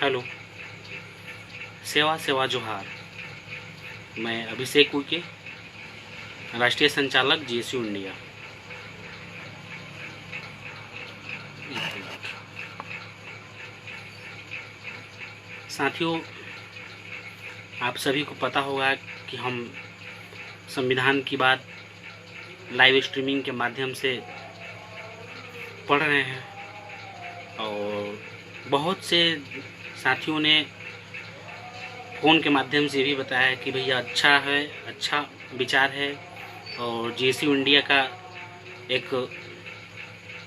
Hello, सेवा सेवा जोहार। मैं अभिषेक उइके, राष्ट्रीय संचालक जीएसयू इंडिया। साथियों, आप सभी को पता होगा कि हम संविधान की बात लाइव स्ट्रीमिंग के माध्यम से पढ़ रहे हैं और बहुत से साथियों ने फ़ोन के माध्यम से भी बताया कि भैया अच्छा है, अच्छा विचार है और जीएसयू इंडिया का एक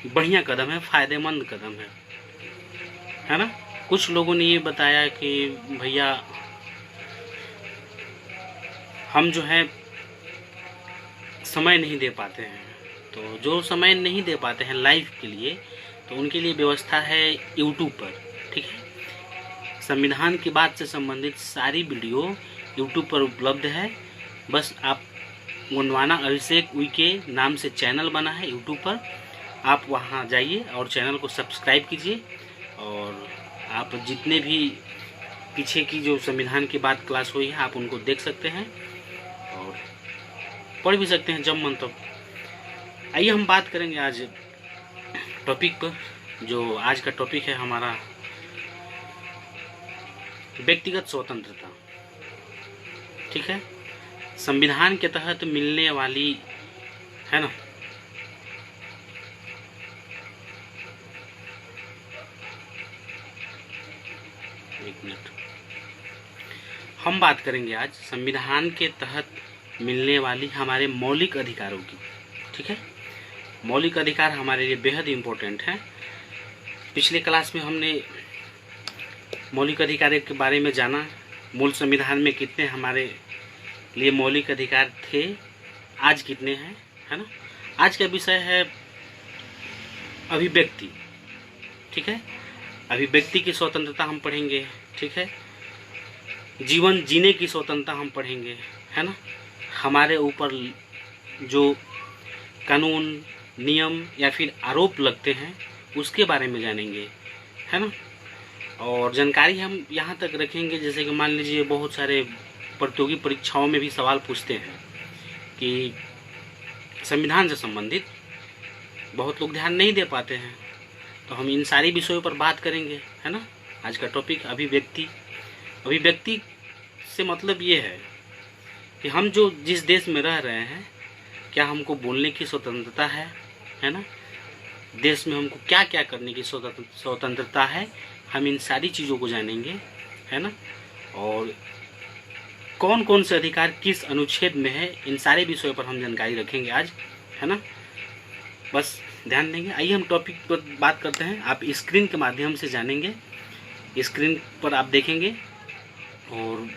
बढ़िया कदम है, फ़ायदेमंद कदम है ना। कुछ लोगों ने ये बताया कि भैया हम जो है समय नहीं दे पाते हैं, तो जो समय नहीं दे पाते हैं लाइव के लिए, तो उनके लिए व्यवस्था है यूट्यूब पर। ठीक है, संविधान की बात से संबंधित सारी वीडियो यूट्यूब पर उपलब्ध है। बस आप गुणवाना अभिषेक उइके नाम से चैनल बना है यूट्यूब पर, आप वहां जाइए और चैनल को सब्सक्राइब कीजिए और आप जितने भी पीछे की जो संविधान की बात क्लास हुई है आप उनको देख सकते हैं और पढ़ भी सकते हैं जब मन तब। आइए हम बात करेंगे आज टॉपिक पर। जो आज का टॉपिक है हमारा व्यक्तिगत स्वतंत्रता। ठीक है, संविधान के तहत मिलने वाली, है ना, एक मिनट, हम बात करेंगे आज संविधान के तहत मिलने वाली हमारे मौलिक अधिकारों की। ठीक है, मौलिक अधिकार हमारे लिए बेहद इम्पोर्टेंट है। पिछले क्लास में हमने मौलिक अधिकारों के बारे में जाना, मूल संविधान में कितने हमारे लिए मौलिक अधिकार थे, आज कितने हैं, है ना। आज का विषय है अभिव्यक्ति। ठीक है, अभिव्यक्ति की स्वतंत्रता हम पढ़ेंगे। ठीक है, जीवन जीने की स्वतंत्रता हम पढ़ेंगे, है ना। हमारे ऊपर जो कानून, नियम या फिर आरोप लगते हैं उसके बारे में जानेंगे, है ना। और जानकारी हम यहाँ तक रखेंगे, जैसे कि मान लीजिए बहुत सारे प्रतियोगी परीक्षाओं में भी सवाल पूछते हैं कि संविधान से संबंधित बहुत लोग ध्यान नहीं दे पाते हैं, तो हम इन सारी विषयों पर बात करेंगे, है ना। आज का टॉपिक अभिव्यक्ति। अभिव्यक्ति से मतलब ये है कि हम जो जिस देश में रह रहे हैं, क्या हमको बोलने की स्वतंत्रता है ना, देश में हमको क्या क्या करने की स्वतंत्रता है, हम इन सारी चीज़ों को जानेंगे, है ना। और कौन कौन से अधिकार किस अनुच्छेद में है, इन सारे विषयों पर हम जानकारी रखेंगे आज, है ना। बस ध्यान देंगे। आइए हम टॉपिक पर बात करते हैं। आप स्क्रीन के माध्यम से जानेंगे, स्क्रीन पर आप देखेंगे और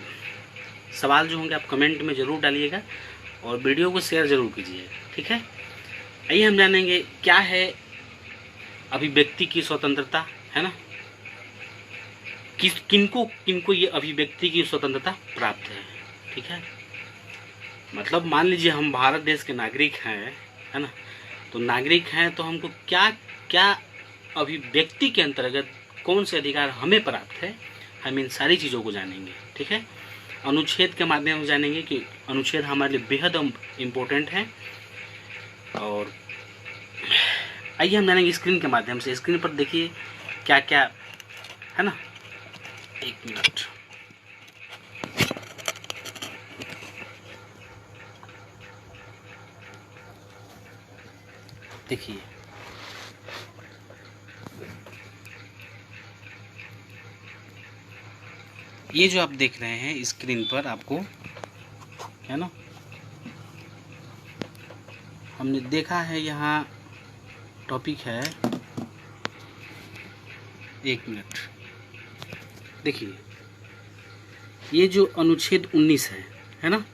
सवाल जो होंगे आप कमेंट में ज़रूर डालिएगा और वीडियो को शेयर ज़रूर कीजिए। ठीक है, आइए हम जानेंगे क्या है अभिव्यक्ति की स्वतंत्रता, है ना। किनको किनको ये अभिव्यक्ति की स्वतंत्रता प्राप्त है। ठीक है, मतलब मान लीजिए हम भारत देश के नागरिक हैं, है ना, तो नागरिक हैं तो हमको क्या क्या अभिव्यक्ति के अंतर्गत कौन से अधिकार हमें प्राप्त है, हम इन सारी चीज़ों को जानेंगे। ठीक है, अनुच्छेद के माध्यम से जानेंगे कि अनुच्छेद हमारे लिए बेहद इम्पोर्टेंट है। और आइए हम जानेंगे स्क्रीन के माध्यम से। स्क्रीन पर देखिए क्या क्या है ना, एक मिनट, देखिए ये जो आप देख रहे हैं स्क्रीन पर आपको, है ना, हमने देखा है यहाँ टॉपिक है, एक मिनट, देखिए ये जो अनुच्छेद 19 है ना,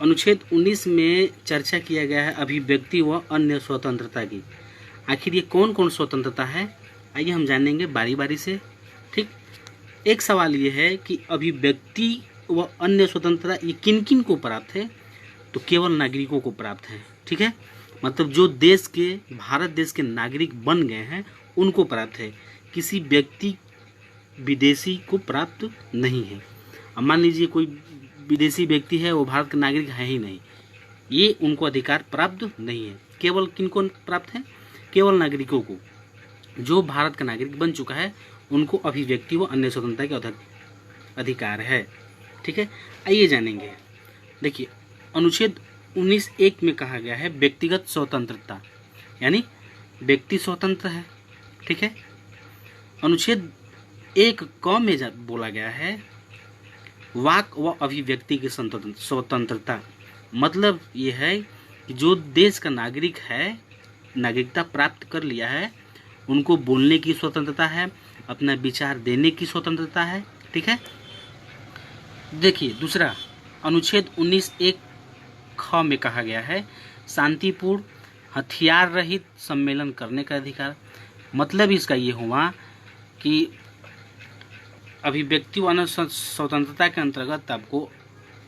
अनुच्छेद 19 में चर्चा किया गया है अभिव्यक्ति व अन्य स्वतंत्रता की। आखिर ये कौन कौन स्वतंत्रता है, आइए हम जानेंगे बारी बारी से। ठीक, एक सवाल ये है कि अभिव्यक्ति व अन्य स्वतंत्रता ये किन किन को प्राप्त है, तो केवल नागरिकों को प्राप्त है। ठीक है, मतलब जो देश के, भारत देश के नागरिक बन गए हैं उनको प्राप्त है। किसी व्यक्ति विदेशी को प्राप्त नहीं है। अब मान लीजिए कोई विदेशी व्यक्ति है, वो भारत का नागरिक है ही नहीं, ये उनको अधिकार प्राप्त नहीं है। केवल किनको प्राप्त है? केवल नागरिकों को, जो भारत का नागरिक बन चुका है उनको अभिव्यक्ति व अन्य स्वतंत्रता के अधिकार है। ठीक है, आइए जानेंगे। देखिए, अनुच्छेद 19(1) में कहा गया है व्यक्तिगत स्वतंत्रता, यानी व्यक्ति स्वतंत्र है। ठीक है, अनुच्छेद 1(क) में बोला गया है वाक व अभिव्यक्ति की स्वतंत्रता। मतलब ये है कि जो देश का नागरिक है, नागरिकता प्राप्त कर लिया है, उनको बोलने की स्वतंत्रता है, अपना विचार देने की स्वतंत्रता है। ठीक है, देखिए दूसरा, अनुच्छेद 19(1) में कहा गया है शांतिपूर्ण हथियार रहित सम्मेलन करने का अधिकार। मतलब इसका ये हुआ कि अभिव्यक्ति व स्वतंत्रता के अंतर्गत आपको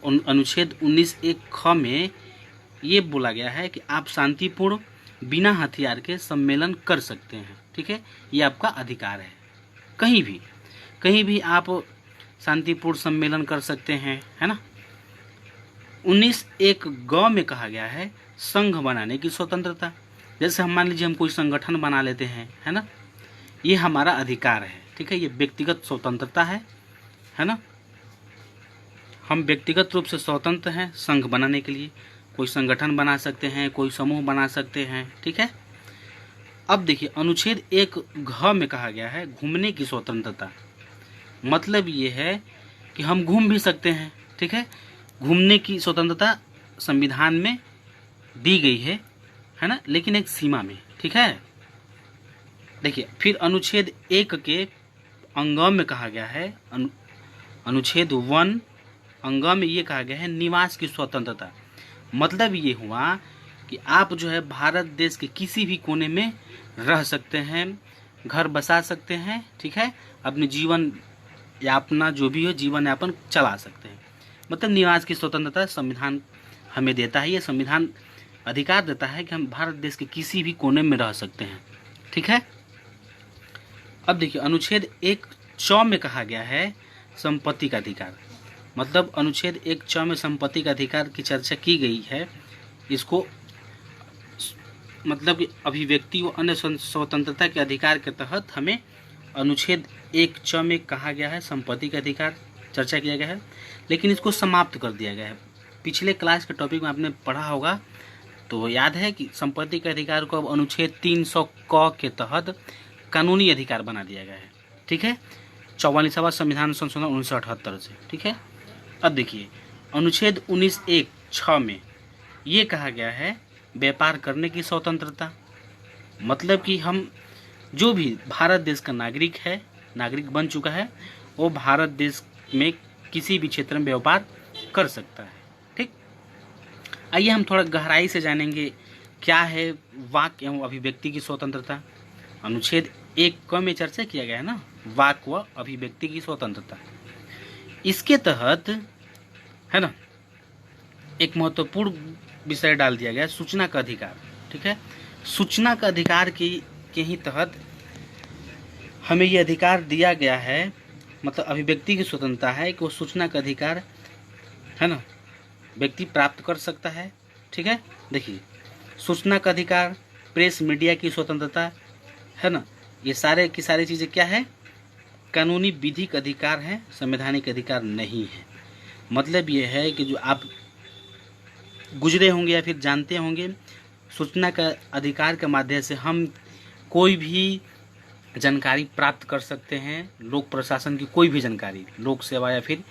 अनुच्छेद 19(1) में ये बोला गया है कि आप शांतिपूर्ण बिना हथियार के सम्मेलन कर सकते हैं। ठीक है, ये आपका अधिकार है। कहीं भी आप शांतिपूर्ण सम्मेलन कर सकते हैं, है ना। 19(1) में कहा गया है संघ बनाने की स्वतंत्रता। जैसे हम मान लीजिए हम कोई संगठन बना लेते हैं, है ना, ये हमारा अधिकार है। ठीक है, ये व्यक्तिगत स्वतंत्रता है ना। हम व्यक्तिगत रूप से स्वतंत्र हैं संघ बनाने के लिए, कोई संगठन बना सकते हैं, कोई समूह बना सकते हैं। ठीक है, अब देखिए अनुच्छेद 1(घ) में कहा गया है घूमने की स्वतंत्रता। मतलब ये है कि हम घूम भी सकते हैं। ठीक है, घूमने की स्वतंत्रता संविधान में दी गई है ना, लेकिन एक सीमा में। ठीक है, देखिए फिर अनुच्छेद 1 के अंग में कहा गया है, अनुच्छेद 1 अंग में ये कहा गया है निवास की स्वतंत्रता। मतलब ये हुआ कि आप जो है भारत देश के किसी भी कोने में रह सकते हैं, घर बसा सकते हैं। ठीक है, अपने जीवन यापना जो भी हो जीवन यापन चला सकते हैं। मतलब निवास की स्वतंत्रता संविधान हमें देता है। ये संविधान अधिकार देता है कि हम भारत देश के किसी भी कोने में रह सकते हैं। ठीक है, अब देखिए अनुच्छेद 1(च) में कहा गया है संपत्ति का अधिकार। मतलब अनुच्छेद 1(च) में संपत्ति का अधिकार की चर्चा की गई है। इसको मतलब अभिव्यक्ति व अन्य स्वतंत्रता के अधिकार के तहत हमें अनुच्छेद 1(च) में कहा गया है संपत्ति का अधिकार चर्चा किया गया है, लेकिन इसको समाप्त कर दिया गया है। पिछले क्लास के टॉपिक में आपने पढ़ा होगा तो याद है कि संपत्ति के अधिकार को अब अनुच्छेद 300(क) के तहत कानूनी अधिकार बना दिया गया है। ठीक है, 44वां संविधान संशोधन 1978 से। ठीक है, अब देखिए अनुच्छेद 19(1)(6) में ये कहा गया है व्यापार करने की स्वतंत्रता। मतलब कि हम जो भी भारत देश का नागरिक है, नागरिक बन चुका है, वो भारत देश में किसी भी क्षेत्र में व्यापार कर सकता है। ठीक, आइए हम थोड़ा गहराई से जानेंगे क्या है वाक एवं अभिव्यक्ति की स्वतंत्रता। अनुच्छेद 1(क) में चर्चा किया गया है ना, वाक व अभिव्यक्ति की स्वतंत्रता। इसके तहत है ना एक महत्वपूर्ण विषय डाल दिया गया सूचना का अधिकार। ठीक है, सूचना का अधिकार के ही तहत हमें ये अधिकार दिया गया है, मतलब अभिव्यक्ति की स्वतंत्रता है कि वो सूचना का अधिकार है ना व्यक्ति प्राप्त कर सकता है। ठीक है, देखिए सूचना का अधिकार, प्रेस मीडिया की स्वतंत्रता है ना, ये सारे की सारी चीज़ें क्या है कानूनी विधिक अधिकार है, संवैधानिक अधिकार नहीं है। मतलब ये है कि जो आप गुजरे होंगे या फिर जानते होंगे, सूचना का अधिकार के माध्यम से हम कोई भी जानकारी प्राप्त कर सकते हैं। लोक प्रशासन की कोई भी जानकारी, लोक सेवा या फिर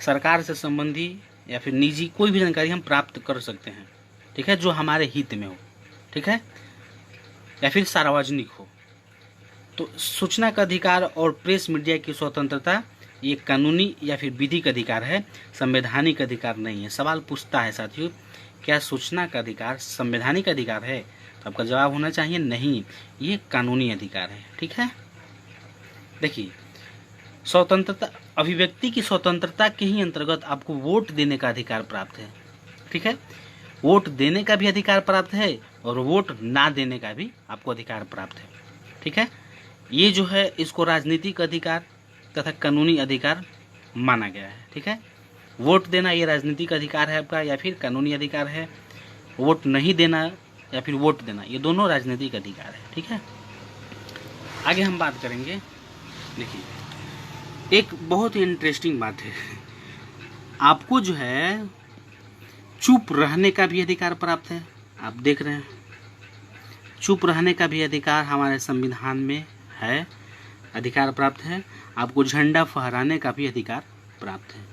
सरकार से संबंधी या फिर निजी कोई भी जानकारी हम प्राप्त कर सकते हैं। ठीक है, जो हमारे हित में हो। ठीक है, या फिर सार्वजनिक हो। तो सूचना का अधिकार और प्रेस मीडिया की स्वतंत्रता ये कानूनी या फिर विधिक अधिकार है, संवैधानिक अधिकार नहीं है। सवाल पूछता है साथियों, क्या सूचना का अधिकार संवैधानिक अधिकार है? तो आपका जवाब होना चाहिए नहीं, ये कानूनी अधिकार है। ठीक है, देखिए स्वतंत्रता, अभिव्यक्ति की स्वतंत्रता के ही अंतर्गत आपको वोट देने का अधिकार प्राप्त है। ठीक है, वोट देने का भी अधिकार प्राप्त है और वोट ना देने का भी आपको अधिकार प्राप्त है। ठीक है, ये जो है इसको राजनीतिक अधिकार तथा कानूनी अधिकार माना गया है। ठीक है, वोट देना ये राजनीतिक अधिकार है आपका या फिर कानूनी अधिकार है, वोट नहीं देना या फिर वोट देना ये दोनों राजनीतिक अधिकार है। ठीक है, आगे हम बात करेंगे। देखिए एक बहुत ही इंटरेस्टिंग बात है, आपको जो है चुप रहने का भी अधिकार प्राप्त है। आप देख रहे हैं, चुप रहने का भी अधिकार हमारे संविधान में है, अधिकार प्राप्त है। आपको झंडा फहराने का भी अधिकार प्राप्त है।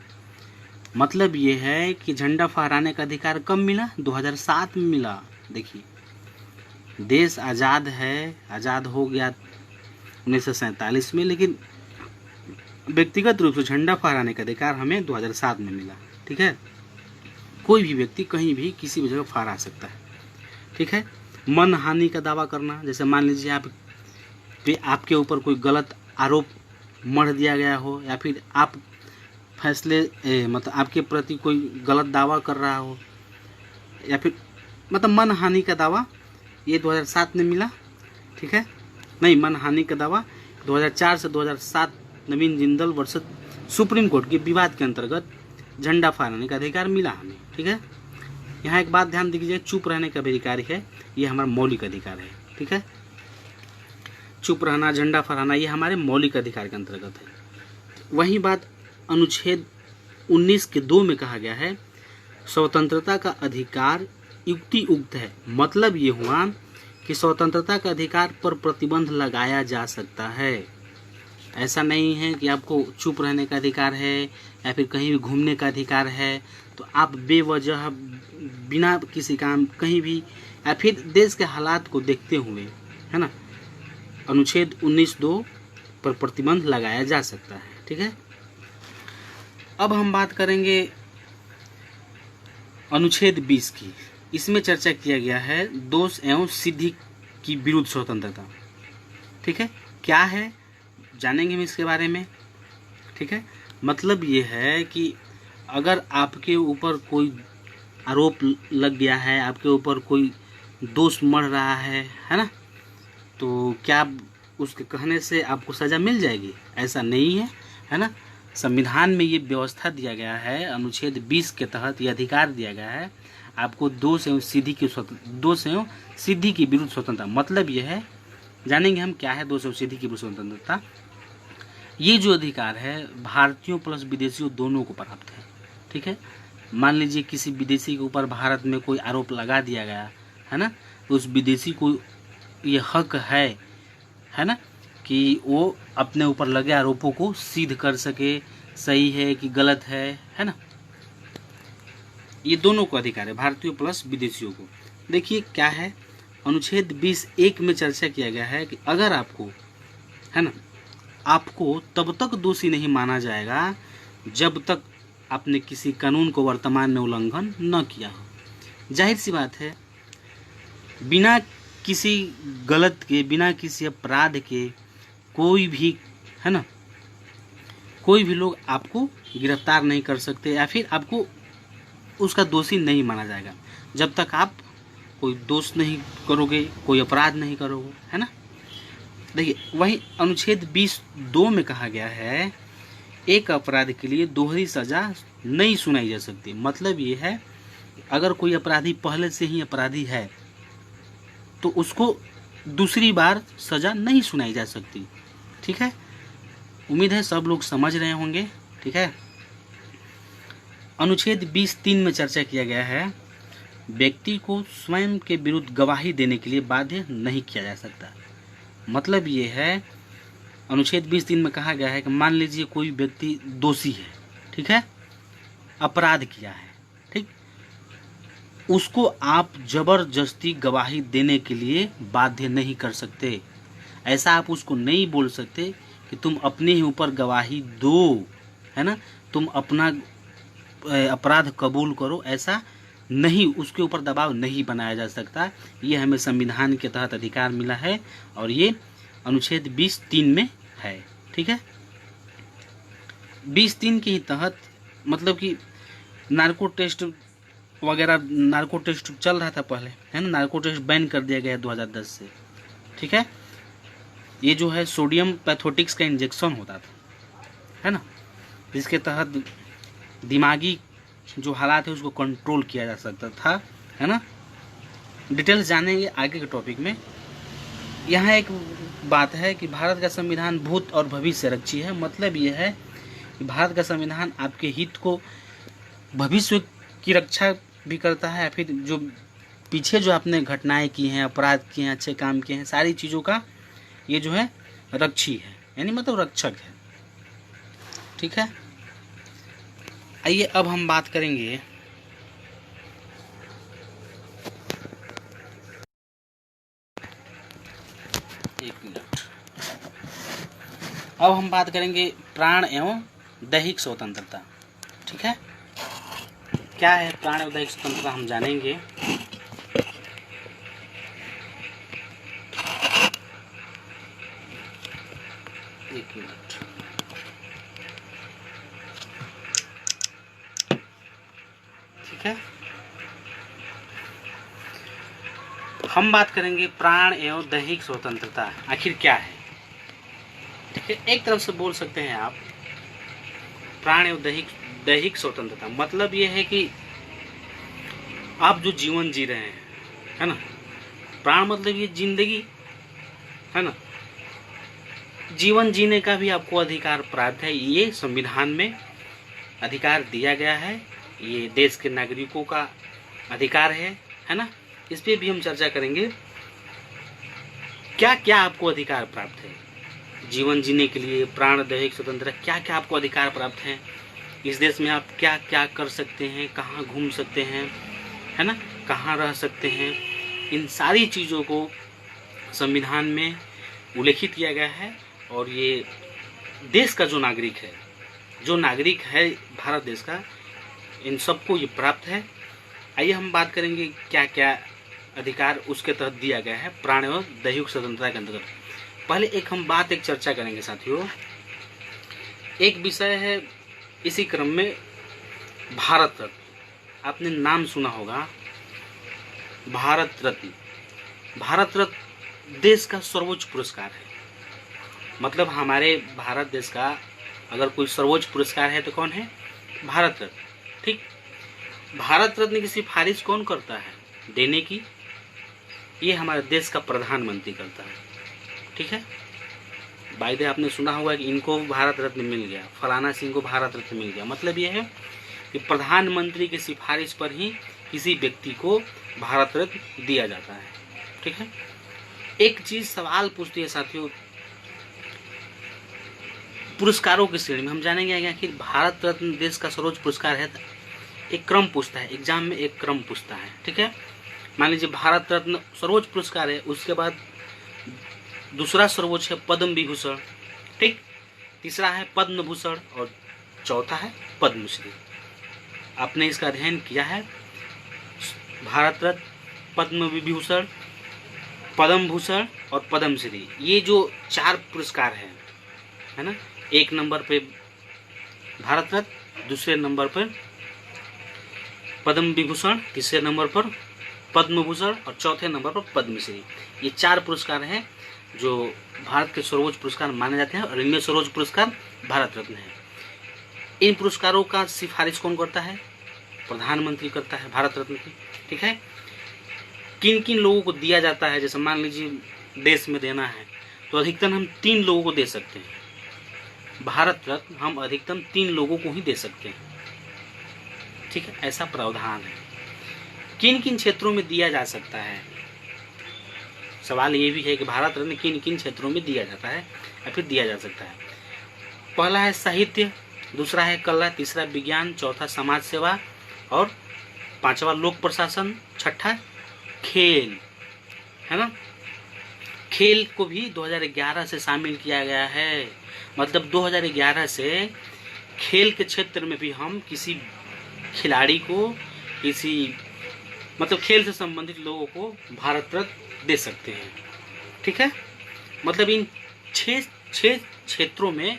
मतलब ये है कि झंडा फहराने का अधिकार कब मिला? 2007 में मिला। देखिए देश आज़ाद है, आज़ाद हो गया 1947 में, लेकिन व्यक्तिगत रूप से झंडा फहराने का अधिकार हमें 2007 में मिला। ठीक है, कोई भी व्यक्ति कहीं भी किसी भी जगह फहरा सकता है। ठीक है, मन हानि का दावा करना, जैसे मान लीजिए आपके ऊपर कोई गलत आरोप मढ़ दिया गया हो या फिर आप फैसले मतलब आपके प्रति कोई गलत दावा कर रहा हो या फिर मतलब मन हानि का दावा, ये 2007 में मिला। ठीक है, नहीं, मन हानि का दावा 2004 से 2007 नवीन जिंदल वर्सेस सुप्रीम कोर्ट के विवाद के अंतर्गत झंडा फहराने का अधिकार मिला हमें। ठीक है, यहाँ एक बात ध्यान दीजिए, चुप रहने का भी अधिकार है, ये हमारा मौलिक अधिकार है। ठीक है, चुप रहना, झंडा फहराना ये हमारे मौलिक अधिकार के अंतर्गत है। वही बात अनुच्छेद 19 के 2 में कहा गया है, स्वतंत्रता का अधिकार युक्ति उक्त है। मतलब ये हुआ कि स्वतंत्रता का अधिकार पर प्रतिबंध लगाया जा सकता है। ऐसा नहीं है कि आपको चुप रहने का अधिकार है या फिर कहीं भी घूमने का अधिकार है तो आप बेवजह बिना किसी काम कहीं भी या फिर देश के हालात को देखते हुए, है ना, अनुच्छेद 19(2) पर प्रतिबंध लगाया जा सकता है। ठीक है, अब हम बात करेंगे अनुच्छेद 20 की। इसमें चर्चा किया गया है दोष एवं सिद्धि की विरुद्ध स्वतंत्रता। ठीक है, क्या है जानेंगे हम इसके बारे में। ठीक है, मतलब ये है कि अगर आपके ऊपर कोई आरोप लग गया है, आपके ऊपर कोई दोष मढ़ रहा है ना, तो क्या उसके कहने से आपको सज़ा मिल जाएगी? ऐसा नहीं है, है ना। संविधान में ये व्यवस्था दिया गया है, अनुच्छेद 20 के तहत ये अधिकार दिया गया है आपको दोष एवं सिद्धि की विरुद्ध स्वतंत्रता। मतलब ये है, जानेंगे हम क्या है दोष एवं सिद्धि की विरुद्ध स्वतंत्रता। ये जो अधिकार है भारतीयों प्लस विदेशियों दोनों को प्राप्त है। ठीक है, मान लीजिए किसी विदेशी के ऊपर भारत में कोई आरोप लगा दिया गया है ना, तो उस विदेशी को ये हक है ना कि वो अपने ऊपर लगे आरोपों को सिद्ध कर सके, सही है कि गलत है ना। ये दोनों को अधिकार है, भारतीयों प्लस विदेशियों को। देखिए क्या है, अनुच्छेद 20(1) में चर्चा किया गया है कि अगर आपको, है ना, आपको तब तक दोषी नहीं माना जाएगा जब तक आपने किसी कानून को वर्तमान में उल्लंघन न किया हो। जाहिर सी बात है, बिना किसी गलत के, बिना किसी अपराध के कोई भी, है ना, कोई भी लोग आपको गिरफ्तार नहीं कर सकते या फिर आपको उसका दोषी नहीं माना जाएगा जब तक आप कोई दोष नहीं करोगे, कोई अपराध नहीं करोगे, है ना। देखिए वही अनुच्छेद 20(2) में कहा गया है एक अपराध के लिए दोहरी सजा नहीं सुनाई जा सकती। मतलब ये है अगर कोई अपराधी पहले से ही अपराधी है तो उसको दूसरी बार सजा नहीं सुनाई जा सकती। ठीक है, उम्मीद है सब लोग समझ रहे होंगे। ठीक है, अनुच्छेद 20(3) में चर्चा किया गया है व्यक्ति को स्वयं के विरुद्ध गवाही देने के लिए बाध्य नहीं किया जा सकता। मतलब ये है, अनुच्छेद 20(3) में कहा गया है कि मान लीजिए कोई व्यक्ति दोषी है, ठीक है, अपराध किया है, ठीक, उसको आप जबरदस्ती गवाही देने के लिए बाध्य नहीं कर सकते। ऐसा आप उसको नहीं बोल सकते कि तुम अपने ही ऊपर गवाही दो, है ना, तुम अपना अपराध कबूल करो, ऐसा नहीं, उसके ऊपर दबाव नहीं बनाया जा सकता। ये हमें संविधान के तहत अधिकार मिला है और ये अनुच्छेद 20(3) में है। ठीक है, 20(3) के ही तहत मतलब कि नार्को टेस्ट वगैरह, नार्को टेस्ट चल रहा था पहले, है ना, नार्को टेस्ट बैन कर दिया गया है 2010 से। ठीक है, ये जो है सोडियम पैथोटिक्स का इंजेक्शन होता था, है ना, जिसके तहत दिमागी जो हालात है उसको कंट्रोल किया जा सकता था, है ना। डिटेल्स जानेंगे आगे के टॉपिक में। यहाँ एक बात है कि भारत का संविधान भूत और भविष्य रक्षी है। मतलब ये है कि भारत का संविधान आपके हित को, भविष्य की रक्षा भी करता है, फिर जो पीछे जो आपने घटनाएं की हैं, अपराध किए हैं, अच्छे काम किए हैं, सारी चीज़ों का ये जो है रक्षी है, यानी मतलब रक्षक है। ठीक है, आइए अब हम बात करेंगे अब हम बात करेंगे प्राण एवं दैहिक स्वतंत्रता। ठीक है, क्या है प्राण एवं दैहिक स्वतंत्रता हम जानेंगे। एक मिनट, ठीक है, हम बात करेंगे प्राण एवं दैहिक स्वतंत्रता आखिर क्या है। ठीक है, एक तरफ से बोल सकते हैं आप प्राण एवं दैहिक स्वतंत्रता, मतलब ये है कि आप जो जीवन जी रहे हैं, है ना, प्राण मतलब ये जिंदगी, है ना, जीवन जीने का भी आपको अधिकार प्राप्त है, ये संविधान में अधिकार दिया गया है, ये देश के नागरिकों का अधिकार है ना। इस पे भी हम चर्चा करेंगे, क्या क्या आपको अधिकार प्राप्त है जीवन जीने के लिए, प्राण दैहिक स्वतंत्रता, क्या क्या आपको अधिकार प्राप्त है, इस देश में आप क्या क्या कर सकते हैं, कहाँ घूम सकते हैं, है ना, कहाँ रह सकते हैं, इन सारी चीज़ों को संविधान में उल्लेखित किया गया है। और ये देश का जो नागरिक है भारत देश का, इन सबको ये प्राप्त है। आइए हम बात करेंगे क्या क्या अधिकार उसके तहत दिया गया है प्राण एवं दैहिक स्वतंत्रता के अंतर्गत। पहले एक चर्चा करेंगे साथियों, एक विषय है इसी क्रम में भारत रत्न। आपने नाम सुना होगा भारत रत्न। भारत रत्न देश का सर्वोच्च पुरस्कार है, मतलब हमारे भारत देश का अगर कोई सर्वोच्च पुरस्कार है तो कौन है, भारत रत्न। ठीक, भारत रत्न की सिफारिश कौन करता है देने की, ये हमारे देश का प्रधानमंत्री करता है। ठीक है, बाय आपने सुना होगा कि इनको भारत रत्न मिल गया, फलाना सिंह को भारत रत्न मिल गया। मतलब यह है कि प्रधानमंत्री की सिफारिश पर ही किसी व्यक्ति को भारत रत्न दिया जाता है। ठीक है, एक चीज सवाल पूछती है साथियों, पुरस्कारों की श्रेणी में हम जानेंगे कि भारत रत्न देश का सर्वोच्च पुरस्कार है, एक क्रम पूछता है एग्जाम में, एक क्रम पूछता है। ठीक है, मान लीजिए भारत रत्न सर्वोच्च पुरस्कार है, उसके बाद दूसरा सर्वोच्च है पद्म विभूषण, ठीक, तीसरा है पद्म भूषण और चौथा है पद्मश्री। आपने इसका अध्ययन किया है, भारत रत्न, पद्म विभूषण, पद्म भूषण और पद्मश्री, ये जो 4 पुरस्कार है ना, एक नंबर पे भारत रत्न, दूसरे नंबर पर पद्म विभूषण, तीसरे नंबर पर पद्म भूषण और चौथे नंबर पर पद्मश्री। ये 4 पुरस्कार हैं जो भारत के सर्वोच्च पुरस्कार माने जाते हैं और इनमें सर्वोच्च पुरस्कार भारत रत्न है। इन पुरस्कारों का सिफारिश कौन करता है, प्रधानमंत्री करता है भारत रत्न की। ठीक है, किन किन लोगों को दिया जाता है, जैसे मान लीजिए देश में देना है तो अधिकतम हम 3 लोगों को दे सकते हैं, भारत रत्न हम अधिकतम 3 लोगों को ही दे सकते हैं। ठीक है, ऐसा प्रावधान है। किन किन क्षेत्रों में दिया जा सकता है, सवाल ये भी है कि भारत रत्न किन किन क्षेत्रों में दिया जाता है या फिर दिया जा सकता है। पहला है साहित्य, दूसरा है कला, तीसरा विज्ञान, चौथा समाज सेवा और 5वां लोक प्रशासन, छठा खेल, है ना। खेल को भी 2011 से शामिल किया गया है, मतलब 2011 से खेल के क्षेत्र में भी हम किसी खिलाड़ी को, किसी मतलब खेल से संबंधित लोगों को भारत रत्न दे सकते हैं। ठीक है, मतलब इन 6 क्षेत्रों में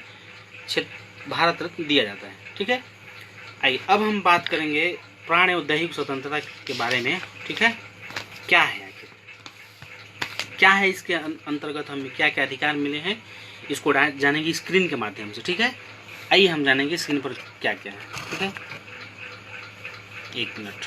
भारत रत्न दिया जाता है। ठीक है, आइए अब हम बात करेंगे प्राण एवं दैहिक स्वतंत्रता के बारे में। ठीक है, क्या है आखिर, क्या है इसके अंतर्गत हमें क्या क्या अधिकार मिले हैं, इसको जानेंगे स्क्रीन के माध्यम से। ठीक है, आइए हम जानेंगे स्क्रीन पर क्या क्या है। ठीक है, एक मिनट।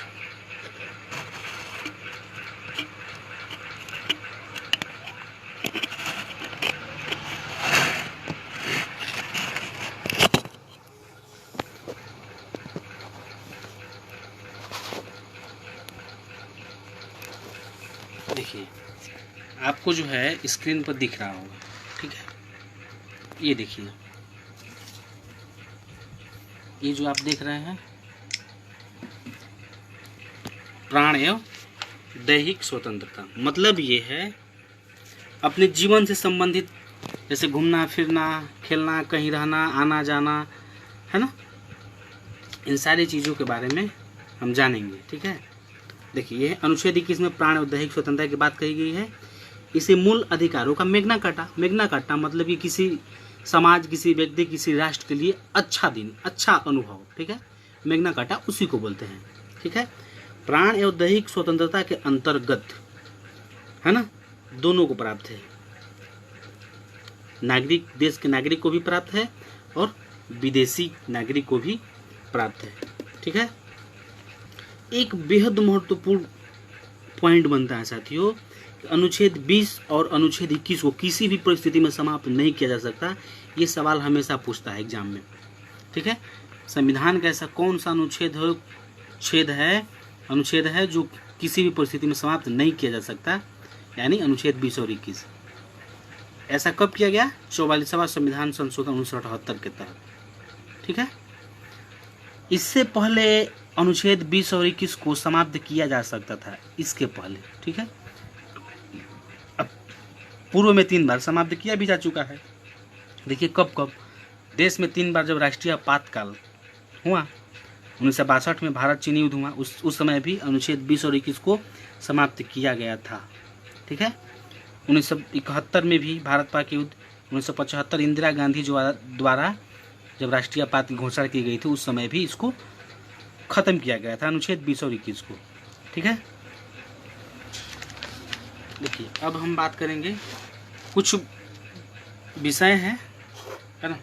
देखिए, आपको जो है स्क्रीन पर दिख रहा होगा। ठीक है, ये देखिए, ये जो आप देख रहे हैं प्राण एवं दैहिक स्वतंत्रता, मतलब ये है अपने जीवन से संबंधित, जैसे घूमना फिरना, खेलना, कहीं रहना, आना जाना, है ना, इन सारी चीज़ों के बारे में हम जानेंगे। ठीक है, देखिए, यह अनुच्छेद 21 में प्राण और दैहिक स्वतंत्रता की बात कही गई है। इसे मूल अधिकारों का मैग्ना कार्टा मतलब कि किसी समाज, किसी व्यक्ति, किसी राष्ट्र के लिए अच्छा दिन, अच्छा अनुभव। ठीक है, मैग्ना कार्टा उसी को बोलते हैं। ठीक है, प्राण एवं दैहिक स्वतंत्रता के अंतर्गत, है ना, दोनों को प्राप्त है। नागरिक, देश के नागरिक को भी प्राप्त है और विदेशी नागरिक को भी प्राप्त है। ठीक है, एक बेहद महत्वपूर्ण पॉइंट बनता है साथियों, अनुच्छेद 20 और अनुच्छेद 21 को किसी भी परिस्थिति में समाप्त नहीं किया जा सकता। ये सवाल हमेशा पूछता है एग्जाम में। ठीक है, संविधान का ऐसा कौन सा अनुच्छेद है जो किसी भी परिस्थिति में समाप्त नहीं किया जा सकता, यानी अनुच्छेद 20 और 21। ऐसा कब किया गया? 44वां संविधान संशोधन 1978 के तहत। ठीक है, इससे पहले अनुच्छेद 20 और 21 को समाप्त किया जा सकता था, इसके पहले। ठीक है, अब पूर्व में 3 बार समाप्त किया भी जा चुका है। देखिए कब देश में 3 बार जब राष्ट्रीय आपातकाल हुआ, 1962 में भारत चीनी युद्ध हुआ, उस समय भी अनुच्छेद 20 और 21 को समाप्त किया गया था। ठीक है, 1971 में भी भारत पाक युद्ध, 1975 इंदिरा गांधी द्वारा जब राष्ट्रीय आपात की घोषणा की गई थी, उस समय भी इसको खत्म किया गया था, अनुच्छेद 20 और 21 को। ठीक है, देखिए अब हम बात करेंगे, कुछ विषय है ना।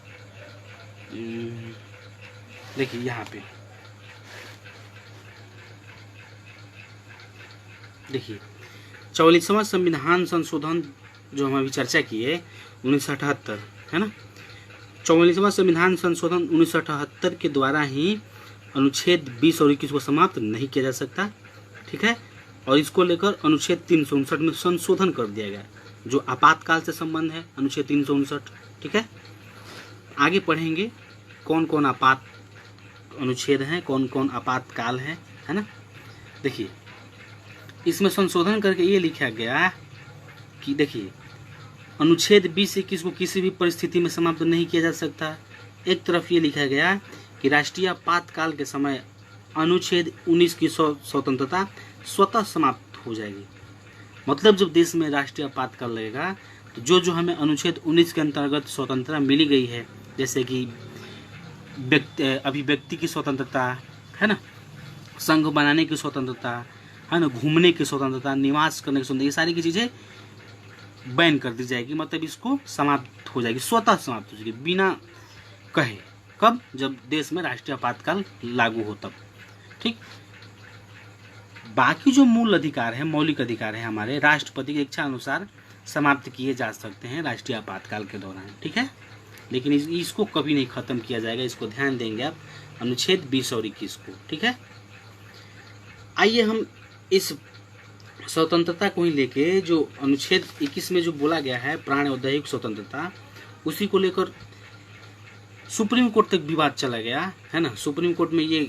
देखिए यहाँ पे देखिए 44वां संविधान संशोधन जो हम अभी चर्चा किए 1978, है ना। 44वां संविधान संशोधन 1978 के द्वारा ही अनुच्छेद 20 और 21 को समाप्त नहीं किया जा सकता। ठीक है, और इसको लेकर अनुच्छेद 359 में संशोधन कर दिया गया, जो आपातकाल से संबंध है, अनुच्छेद 359। ठीक है, आगे पढ़ेंगे कौन कौन आपात अनुच्छेद हैं, कौन कौन आपातकाल है ना। देखिए इसमें संशोधन करके ये लिखा गया कि देखिए अनुच्छेद 20-21 को किसी भी परिस्थिति में समाप्त नहीं किया जा सकता। एक तरफ ये लिखा गया कि राष्ट्रीय आपातकाल के समय अनुच्छेद 19 की स्वतंत्रता स्वतः समाप्त हो जाएगी। मतलब जब देश में राष्ट्रीय आपातकाल लगेगा तो जो हमें अनुच्छेद 19 के अंतर्गत स्वतंत्रता मिली गई है, जैसे कि अभिव्यक्ति की स्वतंत्रता, है ना, संघ बनाने की स्वतंत्रता, है ना, घूमने की स्वतंत्रता, निवास करने की स्वतंत्रता, ये सारी की चीज़ें बैन कर दी जाएगी। मतलब इसको समाप्त हो जाएगी, स्वतः समाप्त हो जाएगी बिना कहे। कब? जब देश में राष्ट्रीय आपातकाल लागू हो तब। ठीक, बाकी जो मूल अधिकार है, मौलिक अधिकार है हमारे, राष्ट्रपति की इच्छा अनुसार समाप्त किए जा सकते हैं राष्ट्रीय आपातकाल के दौरान। ठीक है, लेकिन इसको कभी नहीं खत्म किया जाएगा, इसको ध्यान देंगे आप, अनुच्छेद 20 और 21 को। ठीक है, आइए हम इस स्वतंत्रता को ही लेके जो अनुच्छेद 21 में जो बोला गया है प्राण और दैहिक स्वतंत्रता, उसी को लेकर सुप्रीम कोर्ट तक विवाद चला गया, है ना। सुप्रीम कोर्ट में ये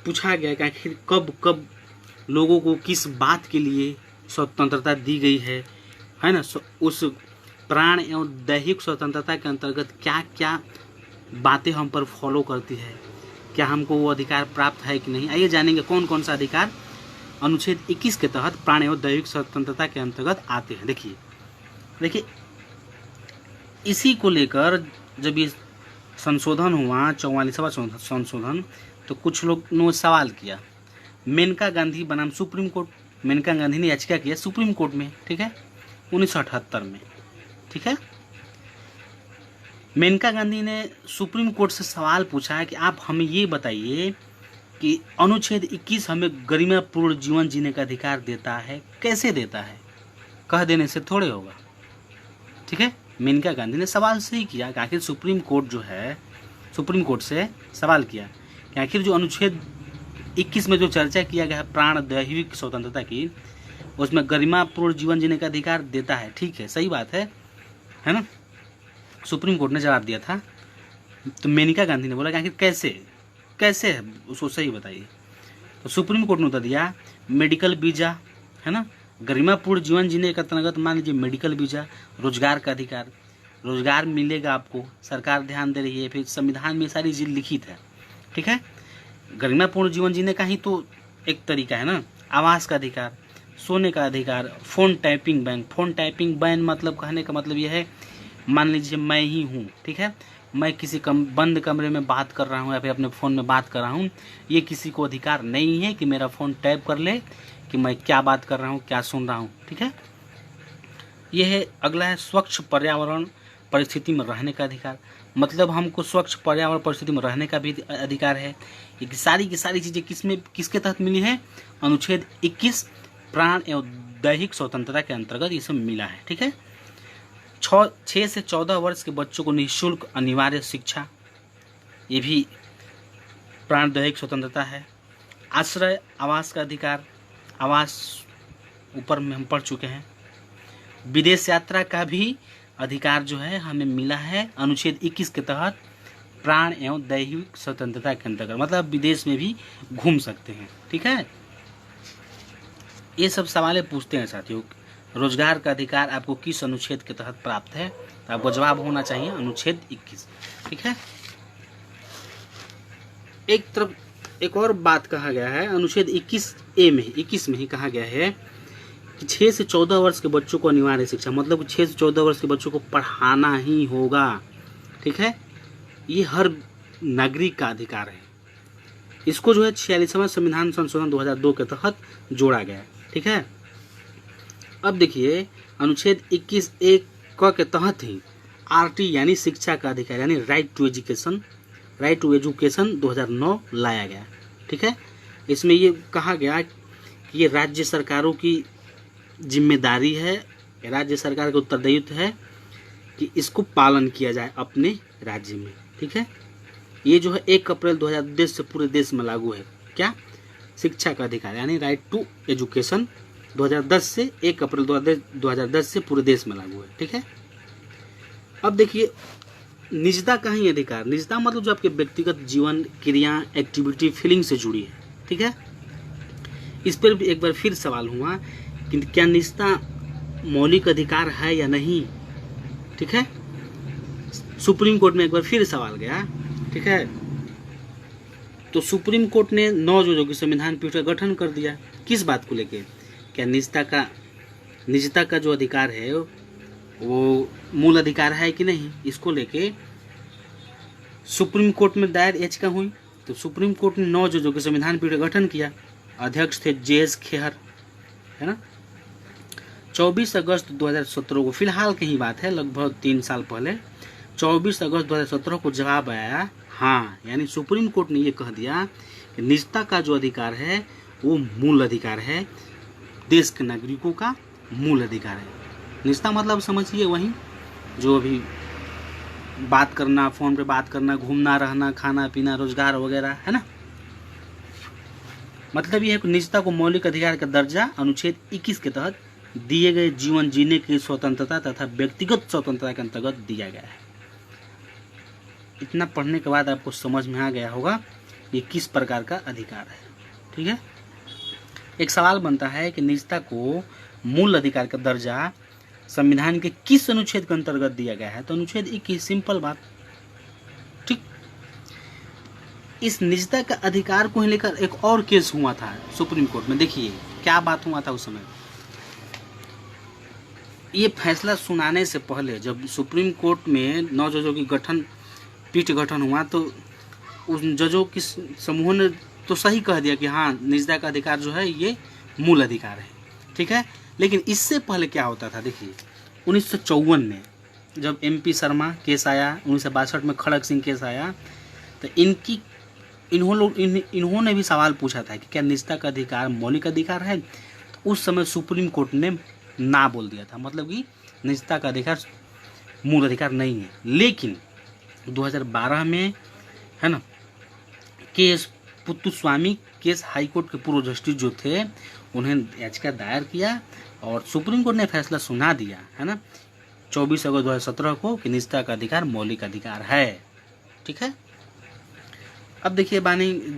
पूछा गया कि आखिर कब लोगों को किस बात के लिए स्वतंत्रता दी गई है ना। उस प्राण एवं दैहिक स्वतंत्रता के अंतर्गत क्या क्या बातें हम पर फॉलो करती है, क्या हमको वो अधिकार प्राप्त है कि नहीं। आइए जानेंगे कौन कौन सा अधिकार अनुच्छेद 21 के तहत प्राण एवं दैहिक स्वतंत्रता के अंतर्गत आते हैं। देखिए इसी को लेकर जब ये संशोधन हुआ, 44वां संशोधन, तो कुछ लोग ने सवाल किया। मेनका गांधी बनाम सुप्रीम कोर्ट, मेनका गांधी ने याचिका किया सुप्रीम कोर्ट में। ठीक है, 1978 में। ठीक है, मेनका गांधी ने सुप्रीम कोर्ट से सवाल पूछा है कि आप हमें ये बताइए कि अनुच्छेद 21 हमें गरिमापूर्ण जीवन जीने का अधिकार देता है, कैसे देता है? कह देने से थोड़े होगा, ठीक है। मेनका गांधी ने सवाल सही किया कि आखिर सुप्रीम कोर्ट जो है, सुप्रीम कोर्ट से सवाल किया कि आखिर जो अनुच्छेद 21 में जो चर्चा किया गया है प्राण दैहिक स्वतंत्रता की, उसमें गरिमापूर्ण जीवन जीने का अधिकार देता है, ठीक है, सही बात है ना। सुप्रीम कोर्ट ने जवाब दिया था। तो मेनका गांधी ने बोला कि आखिर कैसे है, उसको सही बताइए। तो सुप्रीम कोर्ट ने उत्तर दिया मेडिकल वीजा, है ना, गरिमापूर्ण जीवन जीने के अंतर्गत मान लीजिए मेडिकल वीजा, रोजगार का अधिकार, रोजगार मिलेगा आपको, सरकार ध्यान दे रही है, फिर संविधान में सारी चीज लिखित है, ठीक है। गरिमापूर्ण जीवन जीने का ही तो एक तरीका है ना। आवास का अधिकार, सोने का अधिकार, phone tapping ban. Phone tapping ban मतलब कहने का मतलब यह है, मान लीजिए मैं ही हूँ, ठीक है, मैं किसी बंद कमरे में बात कर रहा हूँ या फिर अपने फ़ोन में बात कर रहा हूँ, ये किसी को अधिकार नहीं है कि मेरा फ़ोन टैप कर ले कि मैं क्या बात कर रहा हूँ, क्या सुन रहा हूँ, ठीक है। यह है। अगला है स्वच्छ पर्यावरण परिस्थिति में रहने का अधिकार। मतलब हमको स्वच्छ पर्यावरण परिस्थिति में रहने का भी अधिकार है। ये सारी की सारी चीज़ें किसके तहत मिली है? अनुच्छेद 21 प्राण एवं दैहिक स्वतंत्रता के अंतर्गत ये सब मिला है, ठीक है। 6 से 14 वर्ष के बच्चों को निःशुल्क अनिवार्य शिक्षा, ये भी प्राण दैहिक स्वतंत्रता है। आश्रय आवास का अधिकार, आवास ऊपर में हम पढ़ चुके हैं। विदेश यात्रा का भी अधिकार जो है हमें मिला है अनुच्छेद 21 के तहत प्राण एवं दैहिक स्वतंत्रता के अंतर्गत, मतलब विदेश में भी घूम सकते हैं, ठीक है। ये सब सवालें पूछते हैं साथियों। रोजगार का अधिकार आपको किस अनुच्छेद के तहत प्राप्त है? तो आपको जवाब होना चाहिए अनुच्छेद 21, ठीक है। एक तरफ एक और बात कहा गया है अनुच्छेद 21 में ही कहा गया है कि 6 से 14 वर्ष के बच्चों को अनिवार्य शिक्षा, मतलब 6 से 14 वर्ष के बच्चों को पढ़ाना ही होगा, ठीक है। ये हर नागरिक का अधिकार है। इसको जो है 46वां संविधान संशोधन 2002 के तहत जोड़ा गया है, ठीक है। अब देखिए अनुच्छेद 21(1) के तहत ही RT यानी शिक्षा का अधिकार यानी राइट टू एजुकेशन 2009 लाया गया, ठीक है। इसमें ये कहा गया कि ये राज्य सरकारों की जिम्मेदारी है, राज्य सरकार का उत्तरदायित्व है कि इसको पालन किया जाए अपने राज्य में, ठीक है। ये जो है 1 अप्रैल 2010 से पूरे देश में लागू है। क्या? शिक्षा का अधिकार यानी राइट टू एजुकेशन 2010 से 1 अप्रैल 2010 से पूरे देश में लागू है, ठीक है। अब देखिए निजता का ही अधिकार, निजता मतलब जो आपके व्यक्तिगत जीवन, क्रिया, एक्टिविटी, फीलिंग से जुड़ी है, ठीक है। इस पर भी एक बार फिर सवाल हुआ कि क्या निजता मौलिक अधिकार है या नहीं, ठीक है। सुप्रीम कोर्ट में एक बार फिर सवाल गया, ठीक है। तो सुप्रीम कोर्ट ने 9 जजों की संविधान पीठ का गठन कर दिया। किस बात को लेके? क्या निजता का जो अधिकार है वो मूल अधिकार है कि नहीं, इसको लेके सुप्रीम कोर्ट में दायर याचिका हुई। तो सुप्रीम कोर्ट ने 9 जजों के संविधान पीठ का गठन किया। अध्यक्ष थे JS खेहर, है ना। 24 अगस्त 2017 को, फिलहाल की ही बात है, लगभग 3 साल पहले 24 अगस्त 2017 को जवाब आया हाँ, यानी सुप्रीम कोर्ट ने ये कह दिया कि निजता का जो अधिकार है वो मूल अधिकार है, देश के नागरिकों का मूल अधिकार है। निजता मतलब समझिए वही जो अभी बात करना, फोन पे बात करना, घूमना रहना, खाना पीना, रोजगार वगैरह, है ना। मतलब ये है कि निजता को मौलिक अधिकार का दर्जा अनुच्छेद 21 के तहत दिए गए जीवन जीने की स्वतंत्रता तथा व्यक्तिगत स्वतंत्रता के अंतर्गत दिया गया है। इतना पढ़ने के बाद आपको समझ में आ गया होगा ये किस प्रकार का अधिकार है, ठीक है। एक सवाल बनता है कि निजता को मूल अधिकार का दर्जा संविधान के किस अनुच्छेद के अंतर्गत दिया गया है? तो अनुच्छेद 21, सिंपल बात, ठीक। इस निजता का अधिकार को लेकर एक और केस हुआ था सुप्रीम कोर्ट में। देखिए क्या बात हुआ था उस समय। ये फैसला सुनाने से पहले जब सुप्रीम कोर्ट में 9 जजों की पीठ गठन हुआ तो उन जजों की समूह ने तो सही कह दिया कि हाँ, निजता का अधिकार जो है ये मूल अधिकार है, ठीक है। लेकिन इससे पहले क्या होता था? देखिए 1954 में जब MP शर्मा केस आया 1962 में, खड़ग सिंह केस आया, तो इन्होंने भी सवाल पूछा था कि क्या निजता का अधिकार मौलिक अधिकार है। तो उस समय सुप्रीम कोर्ट ने ना बोल दिया था, मतलब कि निजता का अधिकार मूल अधिकार नहीं है। लेकिन 2012 में, है ना, केस पुत्तुस्वामी केस हाईकोर्ट के पूर्व जस्टिस जो थे, उन्हें याचिका दायर किया और सुप्रीम कोर्ट ने फैसला सुना दिया, है ना, 24 अगस्त 2017 को, कि निजता का अधिकार मौलिक अधिकार है। ठीक है। अब देखिए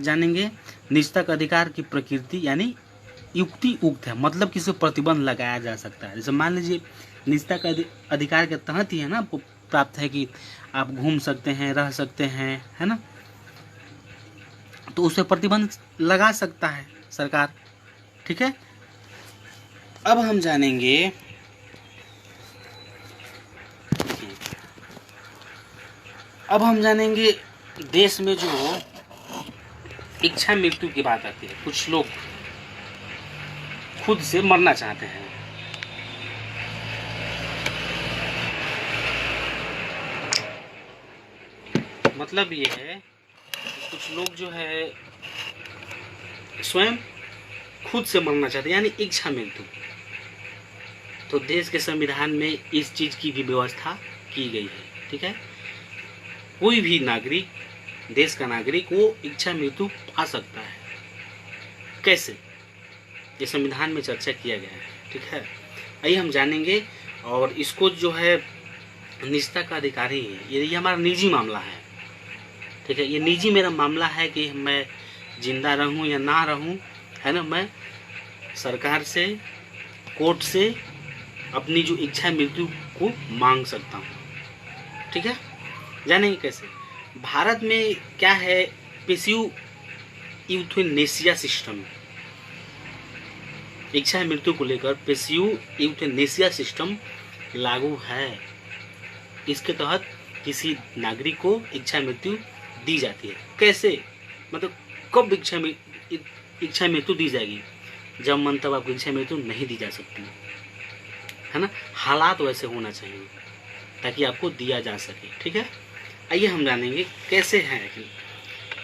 जानेंगे निजता का अधिकार की प्रकृति, यानी युक्ति उक्त है, मतलब किसी पर प्रतिबंध लगाया जा सकता है। जैसे मान लीजिए निजता का अधिकार के तहत ही, है ना, आपको प्राप्त है कि आप घूम सकते हैं, रह सकते हैं, है ना, तो उस पर प्रतिबंध लगा सकता है सरकार। ठीक है। अब हम जानेंगे, देश में जो इच्छा मृत्यु की बात आती है, कुछ लोग खुद से मरना चाहते हैं। मतलब ये है कि कुछ लोग जो है स्वयं खुद से मरना चाहते हैं, यानी इच्छा मृत्यु। तो देश के संविधान में इस चीज की भी व्यवस्था की गई है। ठीक है। कोई भी नागरिक, देश का नागरिक, वो इच्छा मृत्यु पा सकता है। कैसे, ये संविधान में चर्चा किया गया है। ठीक है। आइए हम जानेंगे। और इसको जो है निजता का अधिकारी है, ये हमारा निजी मामला है। ठीक है। ये निजी मेरा मामला है कि मैं जिंदा रहूं या ना रहूं, है ना, मैं सरकार से, कोर्ट से अपनी जो इच्छा मृत्यु को मांग सकता हूं। ठीक है। जानेंगे कैसे। भारत में क्या है, पैसिव यूथेनेसिया सिस्टम, इच्छा मृत्यु को लेकर पैसिव यूथेनेसिया सिस्टम लागू है। इसके तहत किसी नागरिक को इच्छा मृत्यु दी जाती है। कैसे, मतलब कब इच्छा मृत्यु दी जाएगी, जब मन तब आपको इच्छा मृत्यु नहीं दी जा सकती, है ना। हालात वैसे होना चाहिए ताकि आपको दिया जा सके। ठीक है। आइए हम जानेंगे कैसे है।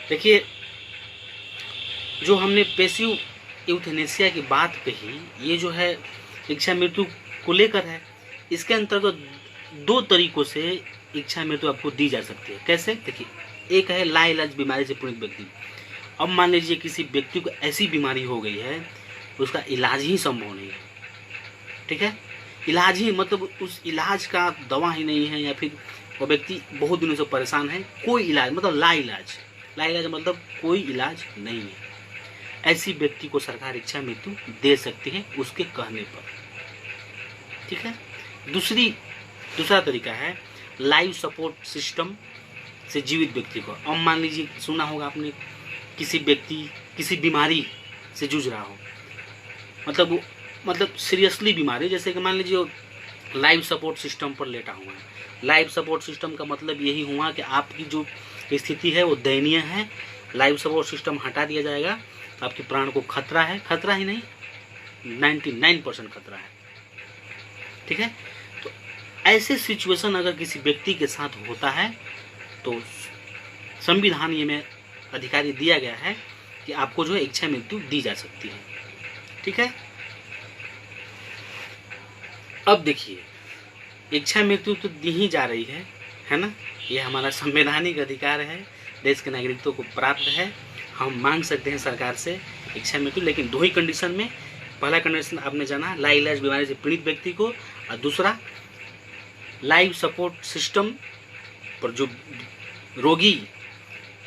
देखिए, जो हमने पैसिव यूथेनेसिया की बात कही, ये जो है इच्छा मृत्यु को लेकर है। इसके अंतर्गत दो तरीकों से इच्छा मृत्यु आपको दी जा सकती है। कैसे, देखिए, एक है लाइलाज बीमारी से पीड़ित व्यक्ति। अब मान लीजिए किसी व्यक्ति को ऐसी बीमारी हो गई है, उसका इलाज ही संभव नहीं है। ठीक है। इलाज ही, मतलब उस इलाज का दवा ही नहीं है, या फिर वो व्यक्ति बहुत दिनों से परेशान है, कोई इलाज, मतलब लाइलाज मतलब कोई इलाज नहीं है। ऐसी व्यक्ति को सरकार इच्छा मृत्यु दे सकती है उसके कहने पर। ठीक है। दूसरा तरीका है लाइफ सपोर्ट सिस्टम से जीवित व्यक्ति को। अब मान लीजिए, सुना होगा आपने, किसी व्यक्ति किसी बीमारी से जूझ रहा हो, मतलब सीरियसली बीमारी, जैसे कि मान लीजिए लाइफ सपोर्ट सिस्टम पर लेटा हुआ है। लाइफ सपोर्ट सिस्टम का मतलब यही हुआ कि आपकी जो स्थिति है वो दयनीय है, लाइफ सपोर्ट सिस्टम हटा दिया जाएगा तो आपके प्राण को खतरा है, खतरा ही नहीं 99% खतरा है। ठीक है। तो ऐसे सिचुएशन अगर किसी व्यक्ति के साथ होता है तो संविधान ये में अधिकारी दिया गया है कि आपको जो है इच्छा मृत्यु दी जा सकती है। ठीक है। अब देखिए, इच्छा मृत्यु तो दी ही जा रही है ना, ये हमारा संवैधानिक अधिकार है, देश के नागरिकों को प्राप्त है। हम मांग सकते हैं सरकार से इच्छा मृत्यु, लेकिन दो ही कंडीशन में। पहला कंडीशन आपने जाना, लाइलाज बीमारी से पीड़ित व्यक्ति को, और दूसरा लाइफ सपोर्ट सिस्टम पर जो रोगी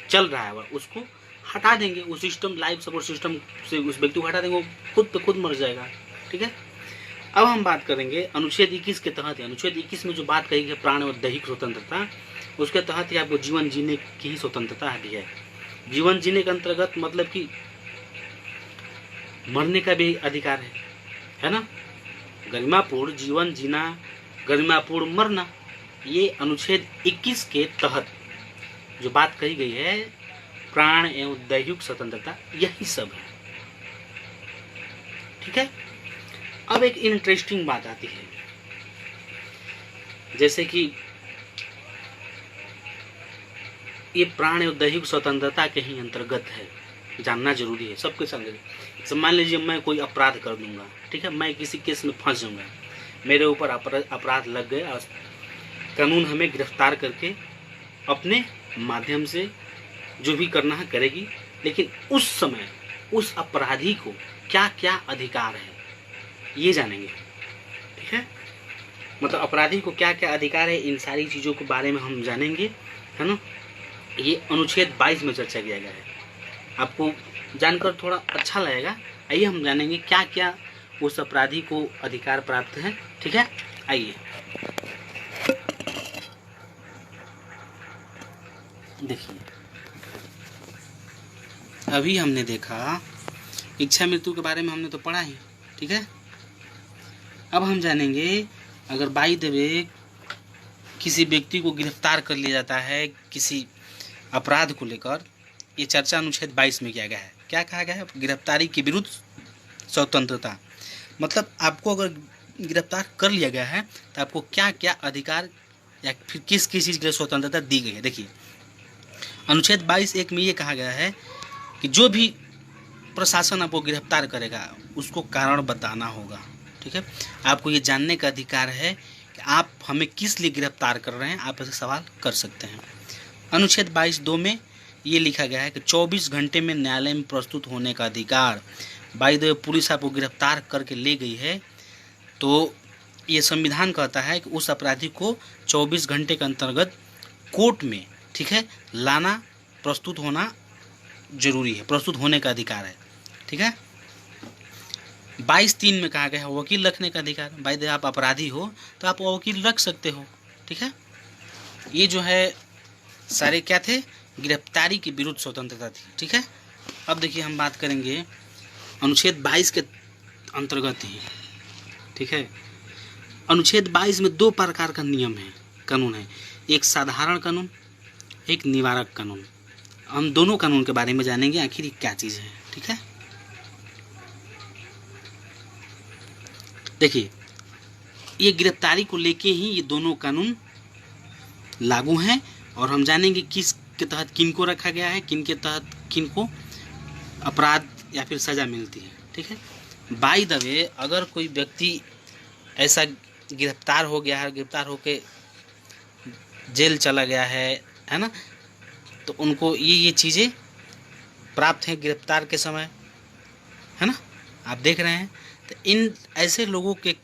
चल रहा है उसको हटा देंगे। उस सिस्टम, लाइफ सपोर्ट सिस्टम से उस व्यक्ति को हटा देंगे, वो खुद पे खुद मर जाएगा। ठीक है। अब हम बात करेंगे अनुच्छेद 21 के तहत। अनुच्छेद 21 में जो बात कही है प्राण और दैहिक स्वतंत्रता, उसके तहत ही आपको जीवन जीने की ही स्वतंत्रता भी है। जीवन जीने के अंतर्गत मतलब कि मरने का भी अधिकार है ना, गरिमापूर्ण जीवन जीना, गरिमापूर्ण मरना, ये अनुच्छेद 21 के तहत जो बात कही गई है, प्राण एवं दैहिक स्वतंत्रता, यही सब है। ठीक है। अब एक इंटरेस्टिंग बात आती है, जैसे कि ये प्राण एवं दैहिक स्वतंत्रता के ही अंतर्गत है, जानना जरूरी है सबके संग। तो मान लीजिए मैं कोई अपराध कर दूंगा, ठीक है, मैं किसी केस में फंस जाऊंगा, मेरे ऊपर अपराध लग गए और कानून हमें गिरफ्तार करके अपने माध्यम से जो भी करना है करेगी, लेकिन उस समय उस अपराधी को क्या क्या अधिकार है ये जानेंगे, ठीक है। मतलब अपराधी को क्या क्या अधिकार है, इन सारी चीज़ों के बारे में हम जानेंगे, है ना। ये अनुच्छेद 22 में चर्चा किया गया है, आपको जानकर थोड़ा अच्छा लगेगा। आइए हम जानेंगे क्या क्या उस अपराधी को अधिकार प्राप्त है, ठीक है। आइए देखिए, अभी हमने देखा इच्छा मृत्यु के बारे में, हमने तो पढ़ा ही, ठीक है। अब हम जानेंगे अगर बाई द वे किसी व्यक्ति को गिरफ्तार कर लिया जाता है किसी अपराध को लेकर, ये चर्चा अनुच्छेद 22 में किया गया है। क्या कहा गया है? गिरफ्तारी के विरुद्ध स्वतंत्रता। मतलब आपको अगर गिरफ्तार कर लिया गया है तो आपको क्या क्या अधिकार या फिर किस किस चीज़ के लिए स्वतंत्रता दी गई है। देखिए अनुच्छेद 22(1) में ये कहा गया है कि जो भी प्रशासन आपको गिरफ्तार करेगा उसको कारण बताना होगा, ठीक है। आपको ये जानने का अधिकार है कि आप हमें किस लिए गिरफ्तार कर रहे हैं, आप ऐसे सवाल कर सकते हैं। अनुच्छेद 22(2) में ये लिखा गया है कि 24 घंटे में न्यायालय में प्रस्तुत होने का अधिकार। बाय द वे पुलिस आपको गिरफ्तार करके ले गई है तो ये संविधान कहता है कि उस अपराधी को 24 घंटे के अंतर्गत कोर्ट में, ठीक है, लाना, प्रस्तुत होना जरूरी है, प्रस्तुत होने का अधिकार है, ठीक है। 22(3) में कहा गया है वकील रखने का अधिकार। बाय द वे आप अपराधी हो तो आप वकील रख सकते हो, ठीक है। ये जो है सारे क्या थे, गिरफ्तारी की विरुद्ध स्वतंत्रता थी, ठीक है। अब देखिए हम बात करेंगे अनुच्छेद 22 के अंतर्गत ही, ठीक है। अनुच्छेद 22 में 2 प्रकार का नियम है, कानून है, एक साधारण कानून, एक निवारक कानून। हम दोनों कानून के बारे में जानेंगे आखिर क्या चीज़ है, ठीक है। देखिए ये गिरफ्तारी को लेके ही ये दोनों कानून लागू हैं और हम जानेंगे किस के तहत किन को रखा गया है, किन के तहत किन को अपराध या फिर सज़ा मिलती है, ठीक है। बाय द वे अगर कोई व्यक्ति ऐसा गिरफ्तार हो गया है, गिरफ्तार होके जेल चला गया है ना, तो उनको ये चीज़ें प्राप्त हैं गिरफ्तार के समय, है ना, आप देख रहे हैं। तो इन ऐसे लोगों के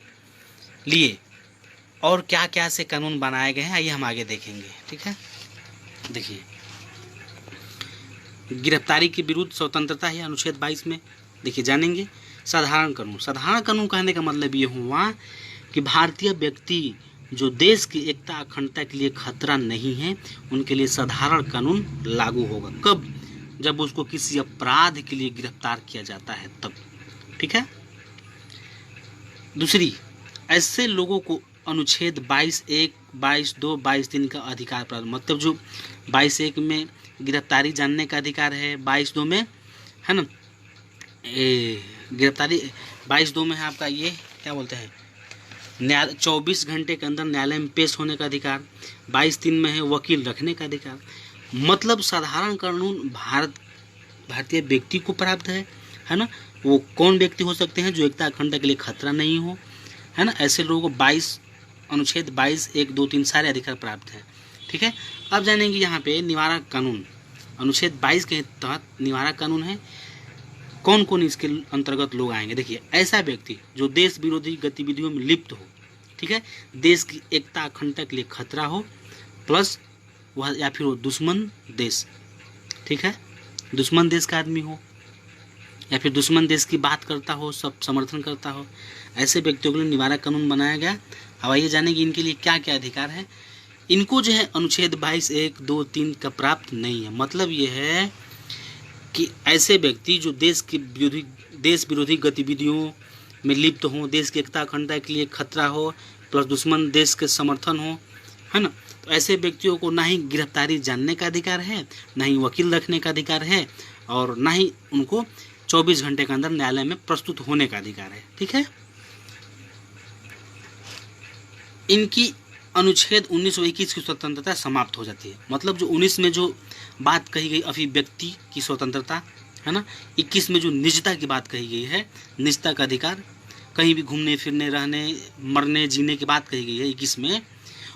लिए और क्या क्या से कानून बनाए गए हैं आइए हम आगे देखेंगे, ठीक है। देखिए गिरफ्तारी के विरुद्ध स्वतंत्रता है अनुच्छेद 22 में, देखिए जानेंगे। साधारण कानून, साधारण कानून कहने का मतलब ये हुआ कि भारतीय व्यक्ति जो देश की एकता अखंडता के लिए खतरा नहीं है उनके लिए साधारण कानून लागू होगा। कब? जब उसको किसी अपराध के लिए गिरफ्तार किया जाता है तब, ठीक है। दूसरी, ऐसे लोगों को अनुच्छेद 22(1), 22(2), 22(3) का अधिकार प्राप्त, मतलब जो 22(1) में गिरफ्तारी जानने का अधिकार है, 22(2) में है ना गिरफ्तारी, 22(2) में है आपका ये क्या बोलते हैं 24 घंटे के अंदर न्यायालय में पेश होने का अधिकार, 22(3) में है वकील रखने का अधिकार। मतलब साधारण कानून भारतीय व्यक्ति को प्राप्त है ना। वो कौन व्यक्ति हो सकते हैं जो एकता अखंडता के लिए खतरा नहीं हो, है ना। ऐसे लोगों को अनुच्छेद 22(1), 2, 3 सारे अधिकार प्राप्त हैं, ठीक है। अब जानेंगे यहाँ पे निवारक कानून। अनुच्छेद 22 के तहत निवारक कानून है, कौन कौन इसके अंतर्गत लोग आएंगे। देखिए ऐसा व्यक्ति जो देश विरोधी गतिविधियों में लिप्त हो, ठीक है, देश की एकता अखंडता के लिए खतरा हो, प्लस वह या फिर वो दुश्मन देश, ठीक है, दुश्मन देश का आदमी हो या फिर दुश्मन देश की बात करता हो, सब समर्थन करता हो, ऐसे व्यक्तियों के लिए निवारक कानून बनाया गया। अब आइए जानें कि इनके लिए क्या क्या अधिकार है। इनको जो है अनुच्छेद 22(1), 2, 3 का प्राप्त नहीं है। मतलब ये है कि ऐसे व्यक्ति जो देश विरोधी गतिविधियों में लिप्त हों, देश की एकता अखंडता के लिए खतरा हो, प्लस दुश्मन देश के समर्थन हो, है ना, तो ऐसे व्यक्तियों को ना ही गिरफ्तारी जानने का अधिकार है, ना ही वकील रखने का अधिकार है, और ना ही उनको 24 घंटे के अंदर न्यायालय में प्रस्तुत होने का अधिकार है, ठीक है। इनकी अनुच्छेद 1921 की स्वतंत्रता समाप्त हो जाती है। मतलब जो 19 में जो बात कही गई अभिव्यक्ति की स्वतंत्रता है ना, 21 में जो निजता की बात कही गई है, निजता का अधिकार, कहीं भी घूमने फिरने रहने मरने जीने की बात कही गई है 21 में,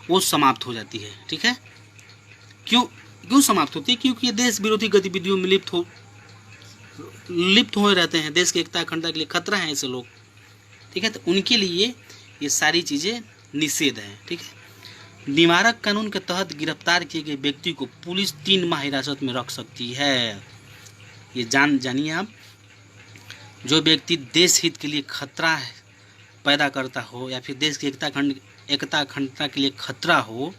वो समाप्त हो जाती है। ठीक है, क्यों समाप्त होती है? क्योंकि ये देश विरोधी गतिविधियों में लिप्त हुए रहते हैं, देश की एकता अखंडता के लिए खतरा है ऐसे लोग। ठीक है, तो उनके लिए ये सारी चीज़ें निषेध हैं। ठीक है, निवारक कानून के तहत गिरफ्तार किए गए व्यक्ति को पुलिस 3 माह हिरासत में रख सकती है। ये जानिए आप, जो व्यक्ति देश हित के लिए खतरा पैदा करता हो या फिर देश की एकता अखंडता के लिए खतरा हो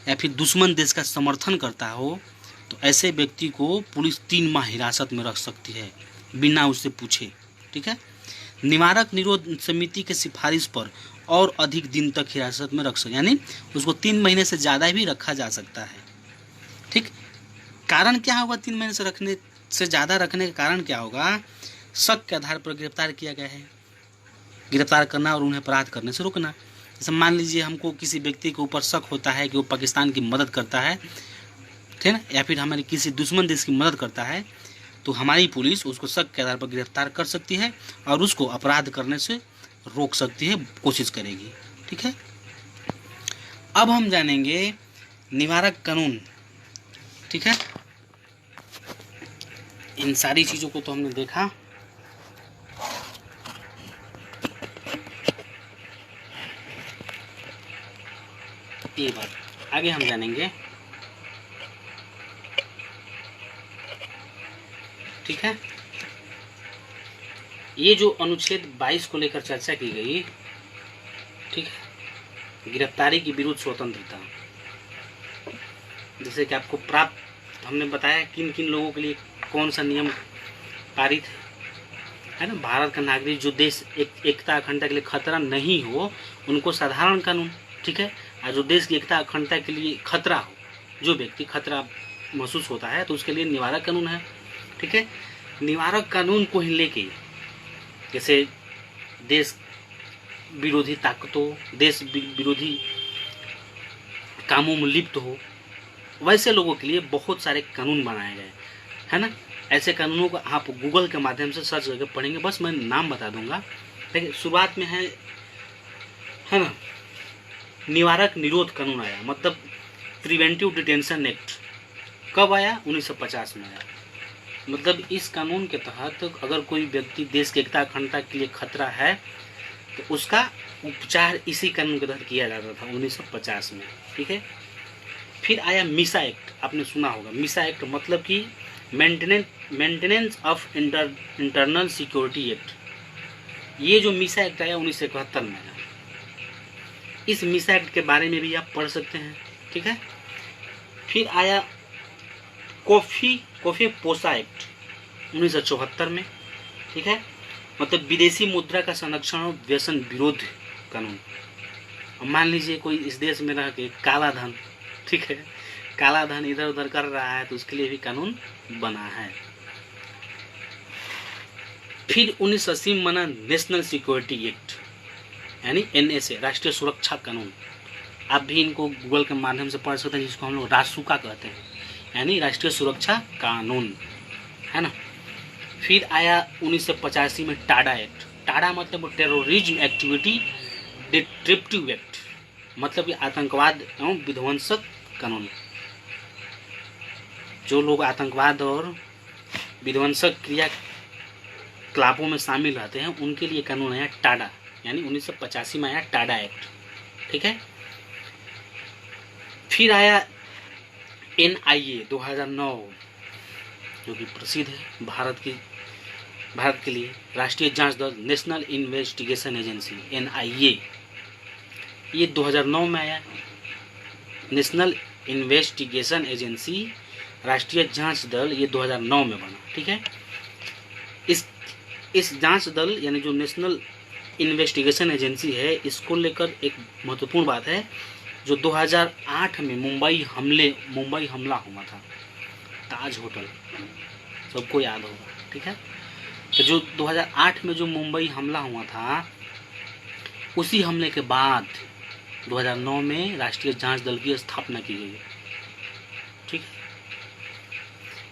या फिर दुश्मन देश का समर्थन करता हो, तो ऐसे व्यक्ति को पुलिस 3 माह हिरासत में रख सकती है बिना उससे पूछे। ठीक है, निवारक निरोध समिति के सिफारिश पर और अधिक दिन तक हिरासत में रख सकते, यानी उसको 3 महीने से ज़्यादा भी रखा जा सकता है। ठीक, कारण क्या होगा 3 महीने से रखने से ज़्यादा रखने का कारण क्या होगा? शक के आधार पर गिरफ्तार किया गया है, गिरफ्तार करना और उन्हें अपराध करने से रोकना। जैसे मान लीजिए हमको किसी व्यक्ति के ऊपर शक होता है कि वो पाकिस्तान की मदद करता है, ठीक है ना, या फिर हमारे किसी दुश्मन देश की मदद करता है, तो हमारी पुलिस उसको शक के आधार पर गिरफ्तार कर सकती है और उसको अपराध करने से रोक सकती है, कोशिश करेगी। ठीक है, अब हम जानेंगे निवारक कानून। ठीक है, इन सारी चीज़ों को तो हमने देखा। ये बात आगे हम जानेंगे। ठीक है, ये जो अनुच्छेद 22 को लेकर चर्चा की गई, ठीक है, गिरफ्तारी की विरुद्ध स्वतंत्रता, जैसे कि आपको प्राप्त हमने बताया किन किन लोगों के लिए कौन सा नियम पारित है ना। भारत का नागरिक जो देश एकता अखंडता के लिए खतरा नहीं हो, उनको साधारण कानून। ठीक है, और जो देश की एकता अखंडता के लिए खतरा हो, जो व्यक्ति खतरा महसूस होता है, तो उसके लिए निवारक कानून है। ठीक है, निवारक कानून को ही लेके जैसे देश विरोधी ताकतों, देश विरोधी कामों में लिप्त हो, वैसे लोगों के लिए बहुत सारे कानून बनाए गए है ना। ऐसे कानूनों को आप गूगल के माध्यम से सर्च करके पढ़ेंगे, बस मैं नाम बता दूंगा। देखिए, शुरुआत में है ना, निवारक निरोध कानून आया, मतलब प्रिवेंटिव डिटेंशन एक्ट। कब आया? 1950 में आया। मतलब इस कानून के तहत अगर कोई व्यक्ति देश की एकता अखंडता के लिए खतरा है, तो उसका उपचार इसी कानून के तहत किया जाता था 1950 में। ठीक है, फिर आया मीसा एक्ट, आपने सुना होगा। मीसा एक्ट मतलब कि maintenance of internal security act. ये जो मीसा एक्ट आया 1971 में आया। इस मीसा एक्ट के बारे में भी आप पढ़ सकते हैं। ठीक है, फिर आया कॉफी पोसा एक्ट 1974 में। ठीक है, मतलब विदेशी मुद्रा का संरक्षण और व्यसन विरोध कानून। अब मान लीजिए कोई इस देश में रह के काला धन, ठीक है, काला धन इधर उधर कर रहा है, तो उसके लिए भी कानून बना है। फिर 1980 में बना नेशनल सिक्योरिटी एक्ट, यानी NSA, राष्ट्रीय सुरक्षा कानून। आप भी इनको गूगल के माध्यम से पढ़ सकते हैं, जिसको हम लोग रासुका कहते हैं, यानी राष्ट्रीय सुरक्षा कानून, है ना। फिर आया 1985 में टाडा एक्ट। टाडा मतलब टेररिज्म एक्टिविटी डिस्क्रिप्टिव एक्ट, मतलब ये आतंकवाद एवं विध्वंसक कानून। जो लोग आतंकवाद और विध्वंसक क्रियाकलापों में शामिल रहते हैं, उनके लिए कानून आया टाडा, यानी 1985 में आया टाडा एक्ट। ठीक है, फिर आया NIA 2009, जो कि प्रसिद्ध है भारत के लिए, राष्ट्रीय जांच दल, नेशनल इन्वेस्टिगेशन एजेंसी, NIA। ये 2009 में आया। नेशनल इन्वेस्टिगेशन एजेंसी, राष्ट्रीय जांच दल, ये 2009 में बना। ठीक है, इस जांच दल यानी जो नेशनल इन्वेस्टिगेशन एजेंसी है, इसको लेकर एक महत्वपूर्ण बात है, जो 2008 में मुंबई हमला हुआ था, ताज होटल, सबको याद होगा। ठीक है, तो जो 2008 में जो मुंबई हमला हुआ था, उसी हमले के बाद 2009 में राष्ट्रीय जांच दल की स्थापना की गई है। ठीक है,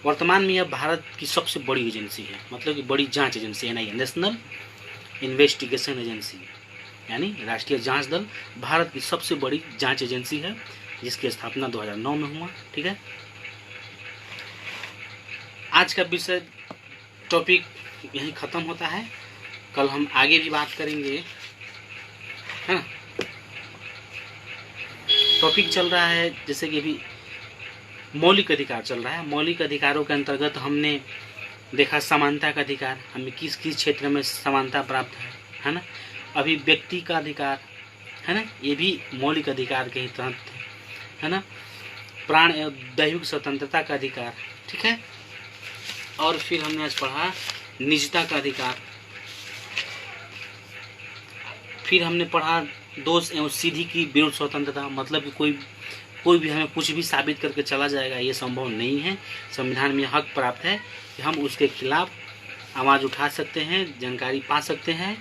वर्तमान में यह भारत की सबसे बड़ी एजेंसी है, मतलब कि बड़ी जांच एजेंसी है, नेशनल इन्वेस्टिगेशन एजेंसी, यानी राष्ट्रीय जांच दल भारत की सबसे बड़ी जांच एजेंसी है, जिसकी स्थापना 2009 में हुआ। ठीक है, आज का विषय टॉपिक यहीं ख़त्म होता है। कल हम आगे भी बात करेंगे, है ना। टॉपिक चल रहा है जैसे कि अभी मौलिक अधिकार चल रहा है। मौलिक अधिकारों के अंतर्गत हमने देखा समानता का अधिकार, हमें किस किस क्षेत्र में समानता प्राप्त है ना। अभिव्यक्ति का अधिकार, है ना, ये भी मौलिक अधिकार के ही तहत है ना। प्राण एवं दैहिक स्वतंत्रता का अधिकार, ठीक है। और फिर हमने आज पढ़ा निजता का अधिकार। फिर हमने पढ़ा दोष एवं सीधी की विरुद्ध स्वतंत्रता, मतलब कि कोई भी हमें कुछ भी साबित करके चला जाएगा, ये संभव नहीं है। संविधान में हक प्राप्त है कि हम उसके खिलाफ आवाज़ उठा सकते हैं, जानकारी पा सकते हैं,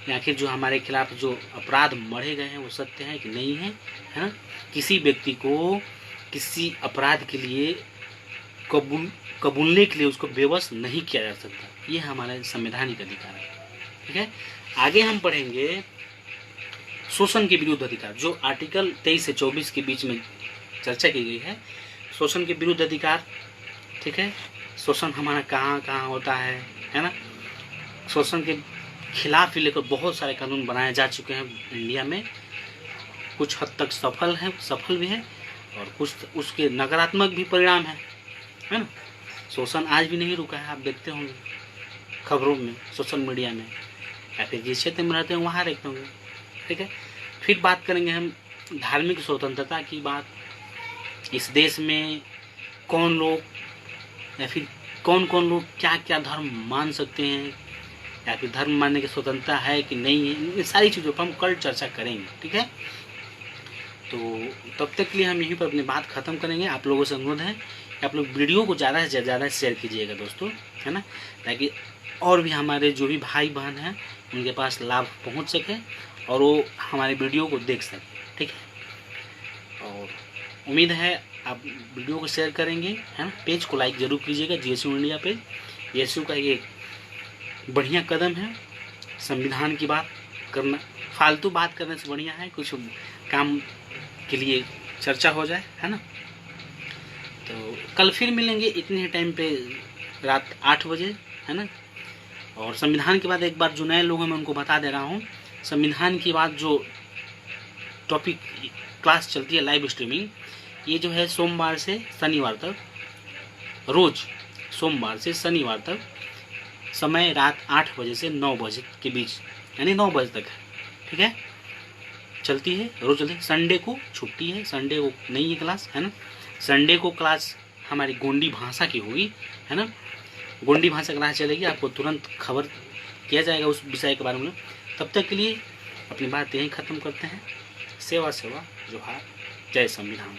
या फिर जो हमारे खिलाफ जो अपराध मढ़े गए हैं वो सत्य है कि नहीं है ना। किसी व्यक्ति को किसी अपराध के लिए कबूलने के लिए उसको बेबस नहीं किया जा सकता, ये हमारा संवैधानिक अधिकार है। ठीक है, आगे हम पढ़ेंगे शोषण के विरुद्ध अधिकार, जो आर्टिकल 23 से 24 के बीच में चर्चा की गई है। शोषण के विरुद्ध अधिकार, ठीक है। शोषण हमारा कहाँ कहाँ होता है ना। शोषण के खिलाफ ही लेकर बहुत सारे कानून बनाए जा चुके हैं इंडिया में। कुछ हद तक सफल भी है, और कुछ उसके नकारात्मक भी परिणाम है ना। शोषण आज भी नहीं रुका है, आप देखते होंगे खबरों में, सोशल मीडिया में, या फिर जिस क्षेत्र में रहते हैं वहाँ देखते होंगे। ठीक है, फिर बात करेंगे हम धार्मिक स्वतंत्रता की बात। इस देश में कौन लोग या फिर कौन लोग क्या क्या धर्म मान सकते हैं, या फिर धर्म मानने की स्वतंत्रता है कि नहीं है, इन सारी चीज़ों पर हम कल चर्चा करेंगे। ठीक है, तो तब तक के लिए हम यहीं पर अपनी बात ख़त्म करेंगे। आप लोगों से अनुरोध है कि आप लोग वीडियो को ज़्यादा से ज़्यादा शेयर कीजिएगा दोस्तों, है ना, ताकि और भी हमारे जो भी भाई बहन हैं उनके पास लाभ पहुंच सके और वो हमारे वीडियो को देख सकें। ठीक है, और उम्मीद है आप वीडियो को शेयर करेंगे, है ना। पेज को लाइक ज़रूर कीजिएगा, जीएसयू इंडिया पेज। जीएसयू का ये बढ़िया कदम है। संविधान की बात करना, फालतू बात करने से बढ़िया है कुछ काम के लिए चर्चा हो जाए, है ना। तो कल फिर मिलेंगे इतने ही टाइम पे, रात 8 बजे, है ना। और संविधान के बाद एक बार जो नए लोग हैं मैं उनको बता दे रहा हूँ, संविधान की बात जो टॉपिक क्लास चलती है लाइव स्ट्रीमिंग, ये जो है सोमवार से शनिवार तक, रोज़ सोमवार से शनिवार तक, समय रात 8 बजे से 9 बजे के बीच, यानी 9 बजे तक है। ठीक है, चलती है रोज चलती है। संडे को छुट्टी है, संडे को नहीं है क्लास, है ना। संडे को क्लास हमारी गोंडी भाषा की होगी, है ना। गोंडी भाषा क्लास चलेगी, आपको तुरंत खबर किया जाएगा उस विषय के बारे में। तब तक के लिए अपनी बात यहीं ख़त्म करते हैं। सेवा जोहार, जय संविधान।